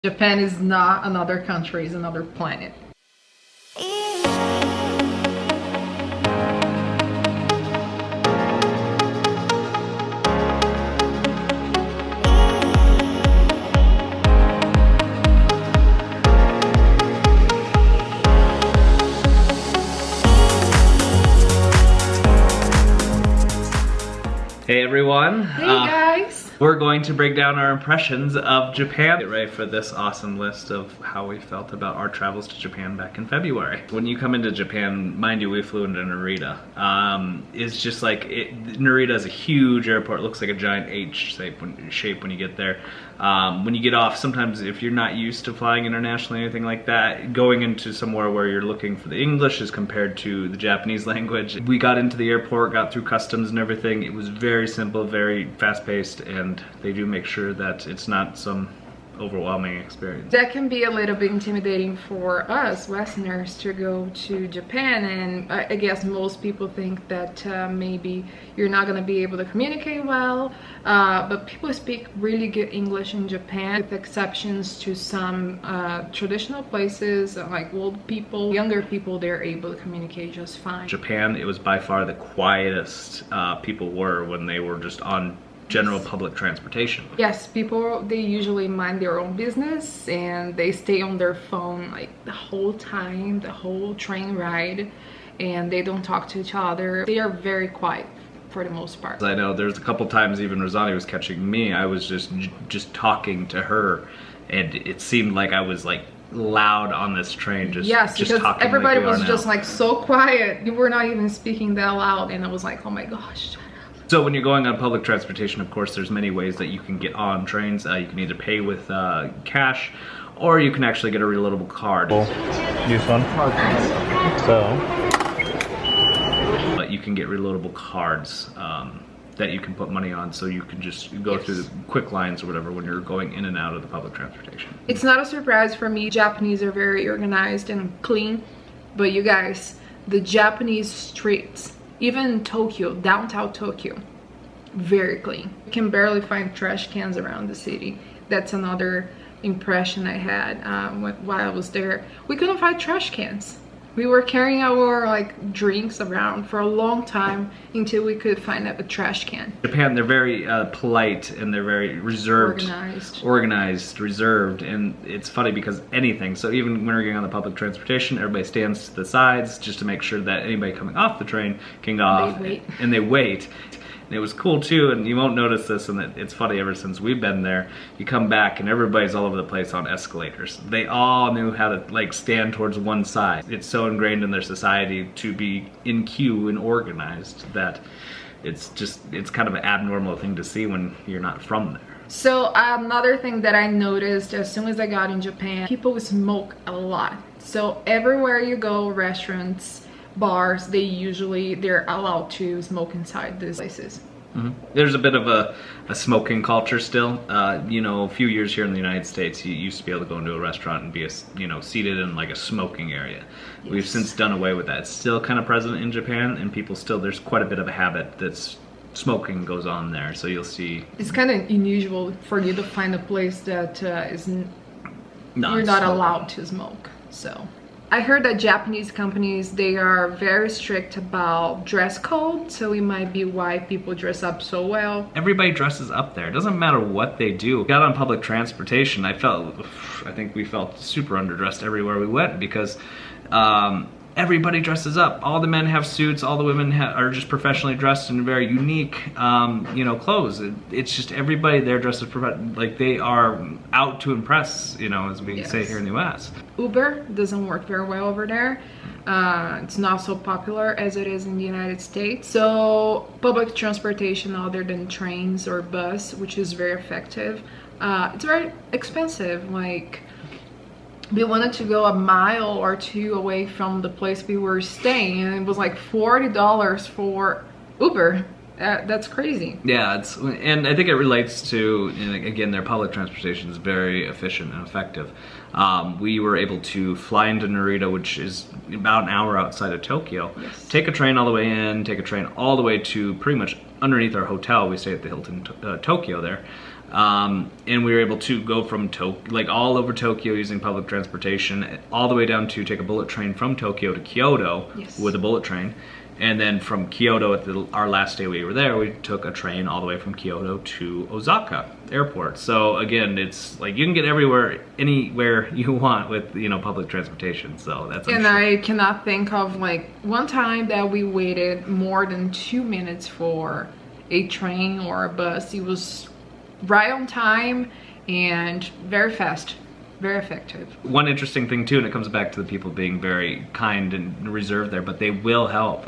Japan is not another country, it's another planet. Hey everyone. Hey guys. We're going to break down our impressions of Japan. Get ready for this awesome list of how we felt about our travels to Japan back in February. When you come into Japan, mind you, we flew into Narita. It's just like, Narita is a huge airport. It looks like a giant H shape when you get there. When you get off, sometimes if you're not used to flying internationally or anything like that, going into somewhere where you're looking for the English as compared to the Japanese language. We got into the airport, got through customs and everything. It was very simple, very fast-paced, and they do make sure that it's not some overwhelming experience. That can be a little bit intimidating for us Westerners to go to Japan, and I guess most people think that maybe you're not going to be able to communicate well, but people speak really good English in Japan, with exceptions to some traditional places like old people. Younger people, they're able to communicate just fine. Japan, it was by far the quietest people were when they were just on general public transportation. Yes, people, they usually mind their own business and they stay on their phone like the whole time, the whole train ride, and they don't talk to each other. They are very quiet for the most part. I know there's a couple times even Rosani was catching me, I was just talking to her, and it seemed like I was like loud on this train, just because talking everybody like was just like so quiet. You were not even speaking that loud, and I was like, oh my gosh. So when you're going on public transportation, of course, there's many ways that you can get on trains. You can either pay with cash, or you can actually get a reloadable card. Use one. But you can get reloadable cards that you can put money on, so you can just go through the quick lines or whatever when you're going in and out of the public transportation. It's not a surprise for me. Japanese are very organized and clean, but you guys, the Japanese streets, even Tokyo, downtown Tokyo, very clean. You can barely find trash cans around the city. That's another impression I had while I was there. We couldn't find trash cans. We were carrying our like drinks around for a long time until we could find a trash can. Japan, they're very polite, and they're very reserved. Organized, reserved, and it's funny because anything, so even when we're getting on the public transportation, everybody stands to the sides just to make sure that anybody coming off the train can go off. And they wait. And it was cool too, and you won't notice this, and it's funny, ever since we've been there, you come back and everybody's all over the place on escalators. They all knew how to like stand towards one side. It's so ingrained in their society to be in queue and organized that it's kind of an abnormal thing to see when you're not from there. So another thing that I noticed as soon as I got in Japan, people smoke a lot. So everywhere you go, restaurants, bars, they're allowed to smoke inside these places. Mm-hmm. There's a bit of a smoking culture still. You know, a few years here in the United States, you used to be able to go into a restaurant and be seated in like a smoking area. Yes. We've since done away with that. It's still kind of present in Japan, and people still, there's quite a bit of a habit that's smoking goes on there. So you'll see. It's kind of unusual for you to find a place that you're not allowed to smoke. So I heard that Japanese companies, they are very strict about dress code, so it might be why people dress up so well. Everybody dresses up there. It doesn't matter what they do. Got on public transportation, I think we felt super underdressed everywhere we went, because everybody dresses up. All the men have suits, all the women are just professionally dressed in very unique, clothes. It's just everybody there dresses like they are out to impress, as we say here in the US. Uber doesn't work very well over there. It's not so popular as it is in the United States. So public transportation other than trains or bus, which is very effective, it's very expensive. Like, we wanted to go a mile or two away from the place we were staying, and it was like $40 for Uber. That's crazy. Yeah, and I think it relates to, again, their public transportation is very efficient and effective. We were able to fly into Narita, which is about an hour outside of Tokyo. Yes. Take a train all the way in, take a train all the way to pretty much underneath our hotel. We stay at the Hilton Tokyo there. And we were able to go from all over Tokyo using public transportation, all the way down to take a bullet train from Tokyo to Kyoto with a bullet train. And then from Kyoto, at our last day we were there, we took a train all the way from Kyoto to Osaka Airport. So again, it's like you can get anywhere you want with, you know, public transportation. So that's. And I cannot think of like one time that we waited more than 2 minutes for a train or a bus. It was right on time and very fast. Very effective. One interesting thing too, and it comes back to the people being very kind and reserved there, but they will help.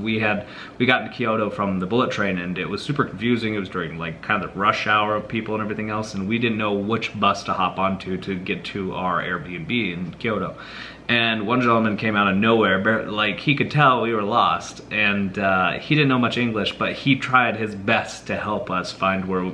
We got into Kyoto from the bullet train, and it was super confusing. It was during like kind of the rush hour of people and everything else, and we didn't know which bus to hop onto to get to our Airbnb in Kyoto. And one gentleman came out of nowhere, like he could tell we were lost, and he didn't know much English, but he tried his best to help us find where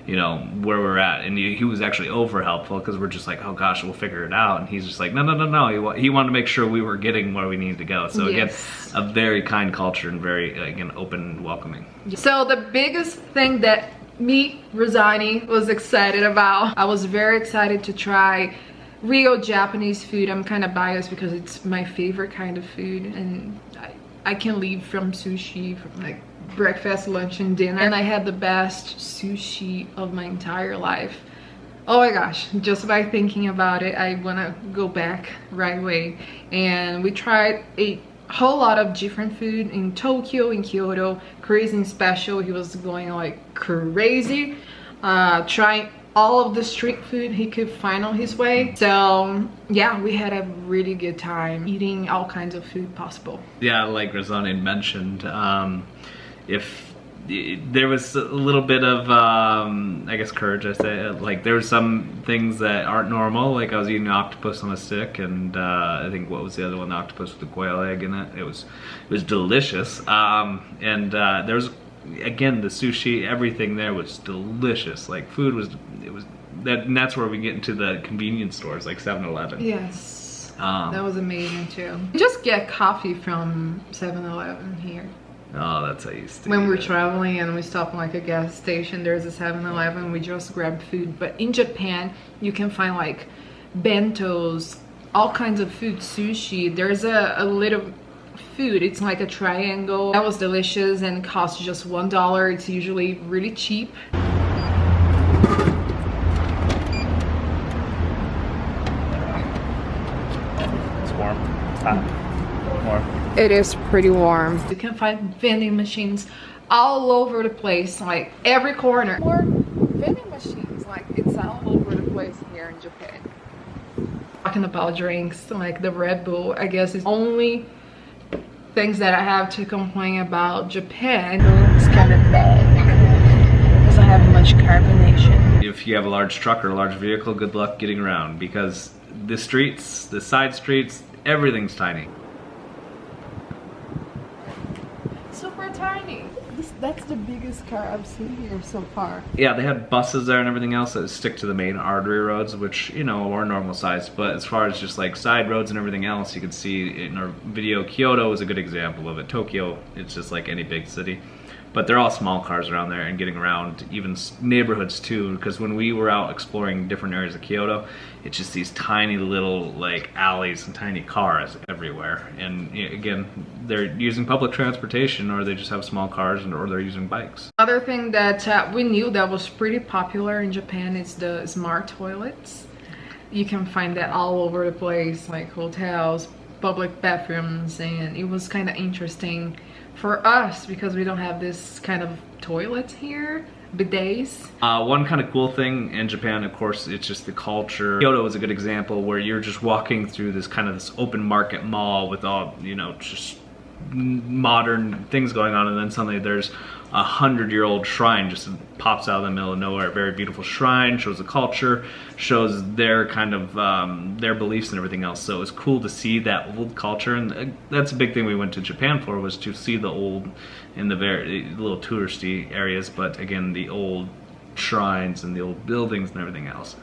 we're at. And he was actually over helpful, because we're just like, oh gosh, we'll figure it out. And he's just like, no. He wanted to make sure we were getting where we needed to go. So again, a very kind culture and very, again, open and welcoming. So the biggest thing that me, Rosani, was excited about, I was very excited to try real Japanese food. I'm kind of biased because it's my favorite kind of food, and I can leave from sushi, from like breakfast, lunch, and dinner, and I had the best sushi of my entire life. Oh my gosh, just by thinking about it, I want to go back right away. And we tried a whole lot of different food in Tokyo, in Kyoto. Crazy Special, he was going like crazy, trying all of the street food he could find on his way. So yeah, we had a really good time eating all kinds of food possible. Yeah, like Rosani mentioned, if there was a little bit of I guess courage, I say, like there were some things that aren't normal, like I was eating octopus on a stick, and I think, what was the other one, the octopus with the quail egg in it. It was delicious. And there was, again, the sushi, everything there was delicious. Like food was, and that's where we get into the convenience stores like 7-Eleven. Yes, that was amazing too. You just get coffee from 7-Eleven here. Oh, that's how you used to. When we're traveling and we stop in like a gas station, there's a 7-Eleven, we just grab food. But in Japan, you can find like bentos, all kinds of food, sushi. There's a little food, it's like a triangle. That was delicious and costs just $1. It's usually really cheap. It's warm. It's hot. Warm. It is pretty warm. You can find vending machines all over the place, like every corner. More vending machines, like it's all over the place here in Japan. Talking about drinks, like the Red Bull, I guess is only things that I have to complain about Japan. It's kind of bad. It doesn't have much carbonation. If you have a large truck or a large vehicle, good luck getting around, because the streets, the side streets, everything's tiny. Super tiny. That's the biggest car I've seen here so far. Yeah, they had buses there and everything else that stick to the main artery roads, which, you know, are normal size. But as far as just like side roads and everything else, you can see in our video, Kyoto is a good example of it. Tokyo, it's just like any big city. But they're all small cars around there and getting around, even neighborhoods too, because when we were out exploring different areas of Kyoto, it's just these tiny little like alleys and tiny cars everywhere. And again, they're using public transportation, or they just have small cars, or they're using bikes. Another thing that we knew that was pretty popular in Japan is the smart toilets. You can find that all over the place, like hotels, public bathrooms, and it was kind of interesting for us because we don't have this kind of toilets here, bidets. One kind of cool thing in Japan, of course, it's just the culture. Kyoto is a good example where you're just walking through this kind of this open market mall with all, you know, just modern things going on, and then suddenly there's a 100-year-old shrine just pops out of the middle of nowhere. A very beautiful shrine, shows the culture, shows their kind of their beliefs and everything else. So it was cool to see that old culture, and that's a big thing we went to Japan for, was to see the old in the very little touristy areas, but again, the old shrines and the old buildings and everything else.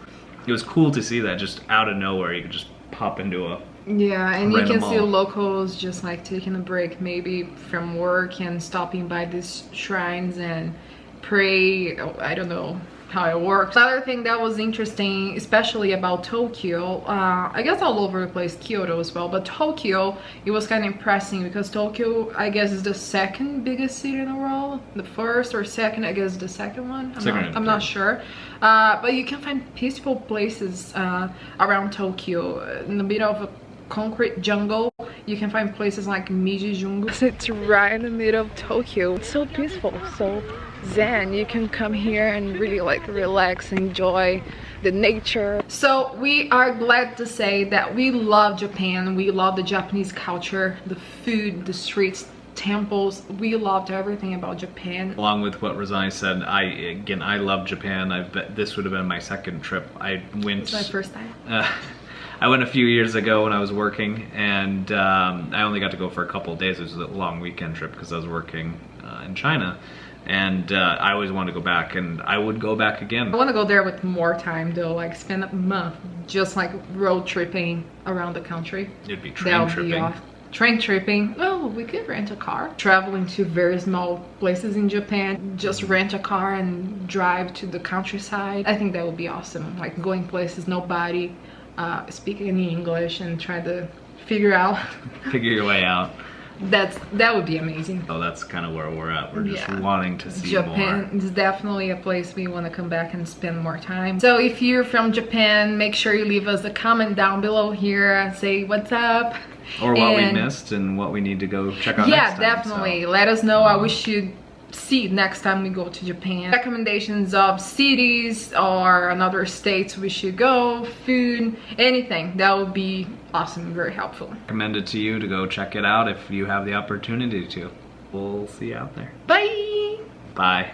It was cool to see that just out of nowhere. You could just pop into a yeah, and you can see locals just like taking a break maybe from work and stopping by these shrines and pray, I don't know, how it works. Another thing that was interesting, especially about Tokyo, I guess all over the place, Kyoto as well, but Tokyo, it was kind of impressive because Tokyo, I guess, is the second biggest city in the world. The first or second, I guess the second one. I'm not sure. But you can find peaceful places around Tokyo. In the middle of a concrete jungle, you can find places like Miji-Jungu. It's right in the middle of Tokyo. It's so peaceful, so zen. You can come here and really like relax, enjoy the nature. So we are glad to say that we love Japan. We love the Japanese culture, the food, the streets, temples. We loved everything about Japan. Along with what Rosani said, I love Japan. This would have been my second trip. I went. It's my first time. I went a few years ago when I was working, and I only got to go for a couple of days. It was a long weekend trip because I was working in China. And I always wanted to go back, and I would go back again. I want to go there with more time though, like spend a month just like road tripping around the country. It'd be train tripping. Train tripping. Well, we could rent a car. Traveling to very small places in Japan, just rent a car and drive to the countryside. I think that would be awesome. Like going places nobody speaking any English and try to figure your way out. That would be amazing. So that's kind of where we're at. We're just wanting to see Japan more. is definitely a place we want to come back and spend more time. So if you're from Japan, make sure you leave us a comment down below here and say what's up. Or what we missed and what we need to go check out next time. Yeah, definitely. So let us know what we should see next time we go to Japan. Recommendations of cities or another states we should go, food, anything. That would be awesome, very helpful. Recommend it to you to go check it out if you have the opportunity to. We'll see you out there. Bye! Bye.